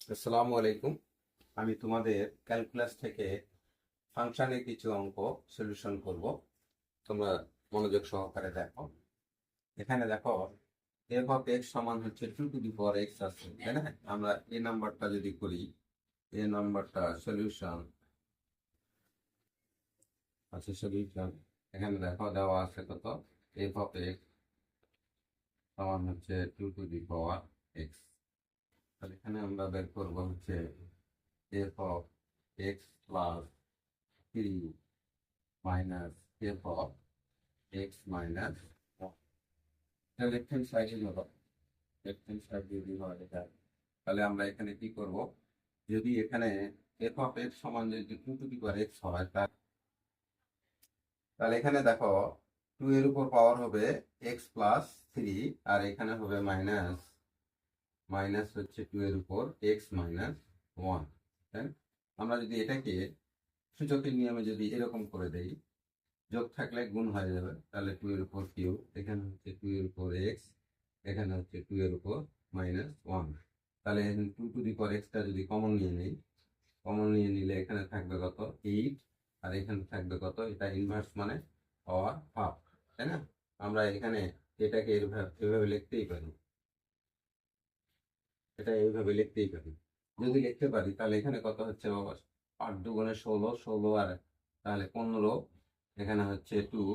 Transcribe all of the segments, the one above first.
আসসালামু আলাইকুম। আমি তোমাদের ক্যালকুলাস থেকে ফাংশনের কিছু অঙ্ক সলিউশন করব। তোমরা মনোযোগ সহকারে দেখো। এখানে দেখো এফ অফ এক্স সমান হচ্ছে 2 টু দি পাওয়ার এক্স আছে, তাই না? আমরা এই নাম্বারটা যদি করি, এই নাম্বারটা সলিউশন আছে, সলিউশন এখানে দেখো দেওয়া আছে কত, এফ অফ এক্স সমান হচ্ছে 2 টু দি পাওয়ার এক্স। তাহলে এখানে আমরা বের করবো হচ্ছে F of x plus 3 minus F of x minus left hand সাইডে হলো, লেফট হ্যান্ড সাইড যদি হয় এটা, তাহলে আমরা এখানে কি করব, যদি এখানে এফ অফ এক্স সমান যদি 2 টু দি পাওয়ার এক্স হয়, তাহলে এখানে দেখো 2 এর উপর পাওয়ার হবে এক্স প্লাস 3, আর এখানে হবে মাইনাস, মাইনাস হচ্ছে 2 এর উপর এক্স মাইনাস 1। তাই না? আমরা যদি এটাকে সূচকের নিয়মে যদি এরকম করে দেই, যোগ থাকলে গুণ হয়ে যাবে, তাহলে 2 এর উপর কিউ, এখানে হচ্ছে 2 এর উপর এক্স, এখানে হচ্ছে 2 এর উপর মাইনাস 1। তাহলে 2 টু দি পাওয়ার এক্সটা যদি কমন নিয়ে নিই, কমন নিয়ে নিলে এখানে থাকবে কত, 8, আর এখানে থাকবে কত, এটা ইনভার্স মানে পাওয়ার হাফ, তাই না? আমরা এখানে এটাকে এভাবে লিখতেই পারি, এটা এইভাবে লিখতেই পারি। যদি লিখতে পারি তাহলে এখানে কত হচ্ছে বাবা, 8 দুগুণে 16, 16 আর তাহলে 15, এখানে হচ্ছে 2,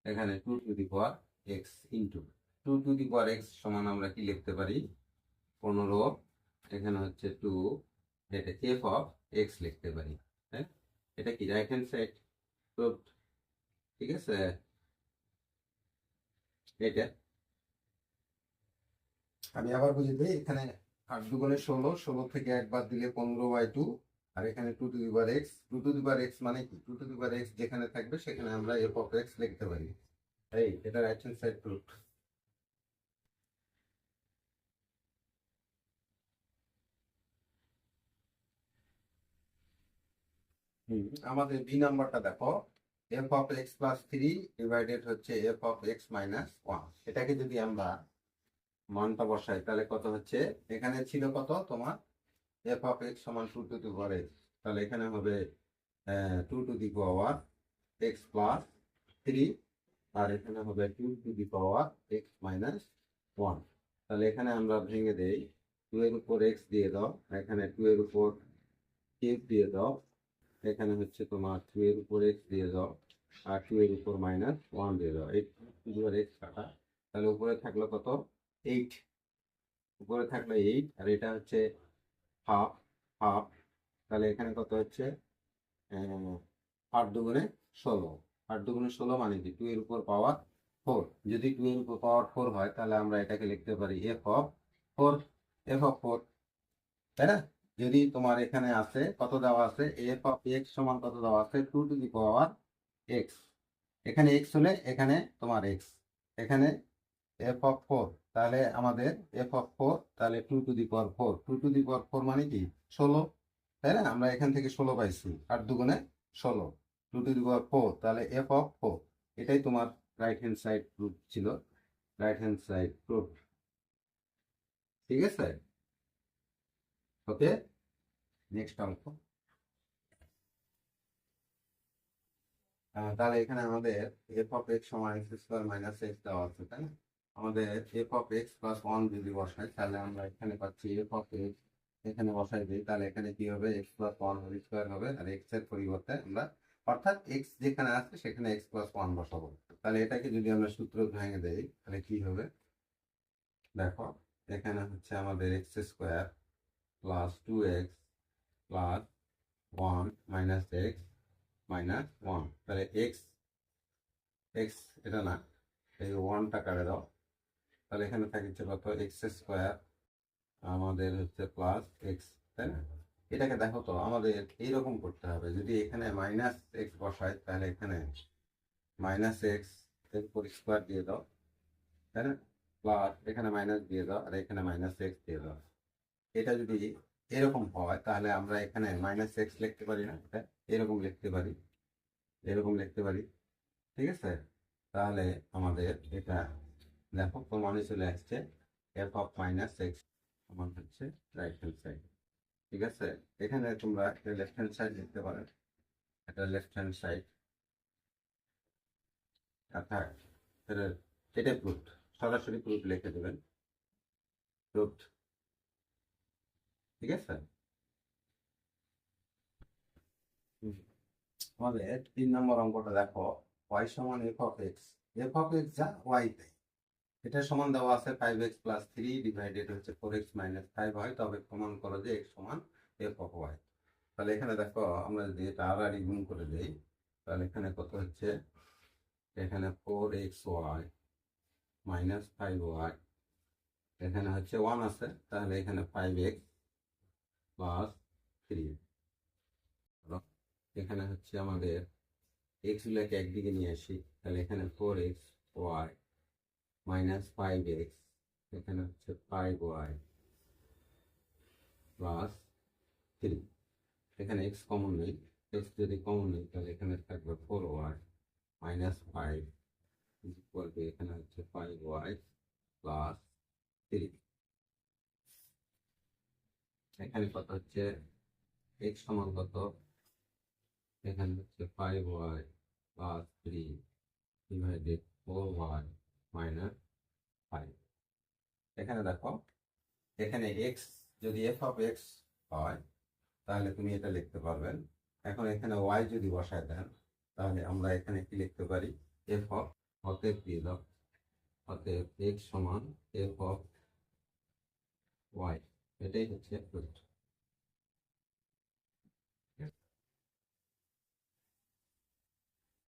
এখানে 2 to the power x into 2 to the power x সমান আমরা কি লিখতে পারি, 15, এখানে হচ্ছে 2, এটা এফ অফ এক্স লিখতে পারি। হ্যাঁ, এটা কি রাইট হ্যান্ড সাইড প্রুফড, ঠিক আছে? এটা আমি আবার বুঝে দিই, এখানে 8 দুগুণে 16, 16 থেকে একবার দিলে 15/2, আর এখানে 2 to the power x, 2 to the power x মানে কি, 2 টু দি পাওয়ার এক্স যেখানে থাকবে সেখানে আমরা এফ অফ এক্স লিখতে পারি। এই এটা রাইট হ্যান্ড সাইড প্রুফড। আমাদের বি নাম্বারটা দেখো, F of x plus 3 divided হচ্ছে এফ অফ এক্স মাইনাস 1। এটাকে যদি আমরা মানটা বসাই তাহলে কত হচ্ছে, এখানে ছিল কত তোমার, এফ অফ এক্স সমান 2 টু দি পাওয়ার এক্স, তাহলে এখানে হবে 2 to the power x plus 3, আর এখানে হবে 2 to the power x minus 1। তাহলে এখানে আমরা ভেঙে দেই, 2 এর উপর এক্স দিয়ে দাও, এখানে 2 এর উপর কিউব দিয়ে দাও, এখানে হচ্ছে তোমার 2 এর উপর এক্স দিয়ে দাও, আর 2 এর উপর মাইনাস 1 দিয়ে দাও, এই 2 এক্স কাটা, তাহলে উপরে থাকলো কত, 8, উপরে থাকলো 8, আর এটা হচ্ছে হাফ, হাফ, তাহলে এখানে কত হচ্ছে, 8 দুগুণে 16, 8 দুগুণে 16 মানে কি 2 এর উপর পাওয়ার 4। যদি 2 এর উপর পাওয়ার 4 হয় তাহলে আমরা এটাকে লিখতে পারি এফ অফ 4, এফ অফ 4, তাই না? যদি তোমার এখানে আছে কত দেওয়া আছে, এফ অফ এক্স সমান কত দেওয়া আছে, 2 টু দি পাওয়ার এক্স, এখানে এক্স হলে এখানে তোমার এক্স, এখানে এফ অফ 4, তাহলে আমাদের এফ অফ 4, তাহলে 2 to the power 4, 2 to the পাওয়ার 4 মানে কি 16, তাই না? আমরা এখান থেকে 16 পাইছি, 8 দুগুণে 16, 2 টু দি পাওয়ার 4, তাহলে এফ অফ 4, এটাই তোমার রাইট হ্যান্ড সাইড প্রুফ ছিল, রাইট হ্যান্ড সাইড প্রুফ, ঠিক আছে? ওকে, নেক্সট অঙ্ক। তাহলে এখানে আমাদের এফ অফ এক্স সমান এক্স স্কোয়ার মাইনাস এক্স দেওয়া আছে, তাই না? আমাদের এফ অফ এক্স প্লাস 1 যদি বসাই তাহলে আমরা এখানে পাচ্ছি এফ অফ এক্স, এখানে বসাই দিই তাহলে এখানে কি হবে, এক্স প্লাস 1 হোল স্কোয়ার হবে, আর এক্স এর পরিবর্তে আমরা, অর্থাৎ এক্স যেখানে আছে সেখানে এক্স প্লাস 1 বসাবো। তাহলে এটাকে যদি আমরা সূত্র ভেঙে দেই তাহলে কি হবে, দেখো এখানে হচ্ছে আমাদের x square plus 2x plus 1 minus x minus 1, তাহলে এক্স, এক্স এটা না, এই 1টা কাটে দাও, তাহলে এখানে থাকছে কত, এক্স স্কোয়ার আমাদের হচ্ছে প্লাস এক্স, তাই না? এটাকে দেখো তো আমাদের এইরকম করতে হবে, যদি এখানে মাইনাস এক্স বসাই তাহলে এখানে মাইনাস এক্স এর উপর স্কোয়ার দিয়ে দাও, তাই না? প্লাস এখানে মাইনাস দিয়ে দাও, আর এখানে মাইনাস এক্স দিয়ে দাও। এটা যদি এরকম হয় তাহলে আমরা এখানে মাইনাস এক্স লিখতে পারি না, এটা এরকম লিখতে পারি, এরকম লিখতে পারি, ঠিক আছে? তাহলে আমাদের এটা দেখো প্রমাণে চলে আসছে এফ অফ মাইনাস এক্স, সমান হচ্ছে রাইট হ্যান্ড সাইড। ঠিক আছে, এখানে তোমরা একটা লেফট হ্যান্ড সাইড লিখতে পারো, এটা লেফট হ্যান্ড সাইড অর্থাৎ এটা প্রুফ, সরাসরি প্রুফ লিখে দেবেন, প্রুফ। ঠিক আছে, আমাদের 3 নম্বর অঙ্কটা দেখো, y সমান F of x, F of x যা ওয়াই তাই। এটা সমান দেওয়া আছে 5x + 3 ডিভাইডেড হচ্ছে 4x - 5 হয়, তবে প্রমাণ করো যে x সমান এফ অফ ওয়াই। তাহলে এখানে দেখো, আমরা যদি এটা আড়াআড়ি গুণ করে দেই, তাহলে এখানে কত হচ্ছে, এখানে 4xy - 5y, এখানে হচ্ছে 1 আছে, তাহলে এখানে 5x + 3, এখানে হচ্ছে আমাদের x গুলোকে একদিকে নিয়ে আসি, তাহলে এখানে 4xy - 5x, এখানে হচ্ছে 5y + 3, এখানে x কমন নেই, x যদি কমন নেই তাহলে এখানে থাকবে 4y - 5 এখানে হচ্ছে 5y + 3, এখানে কত হচ্ছে, x সমান কত, এখানে হচ্ছে 5y + 3 ডিভাইডেড 4y - 5। এখানে দেখো, এখানে x যদি এফ অফ এক্স হয় তাহলে তুমি এটা লিখতে পারবেন। এখন এখানে y যদি বসায় দেন, তাহলে আমরা এখানে কি লিখতে পারি, এফ অফ, অতএব দিয়ে দাও, অতএব x সমান এফ অফ ওয়াই, এটাই হচ্ছে প্রশ্ন।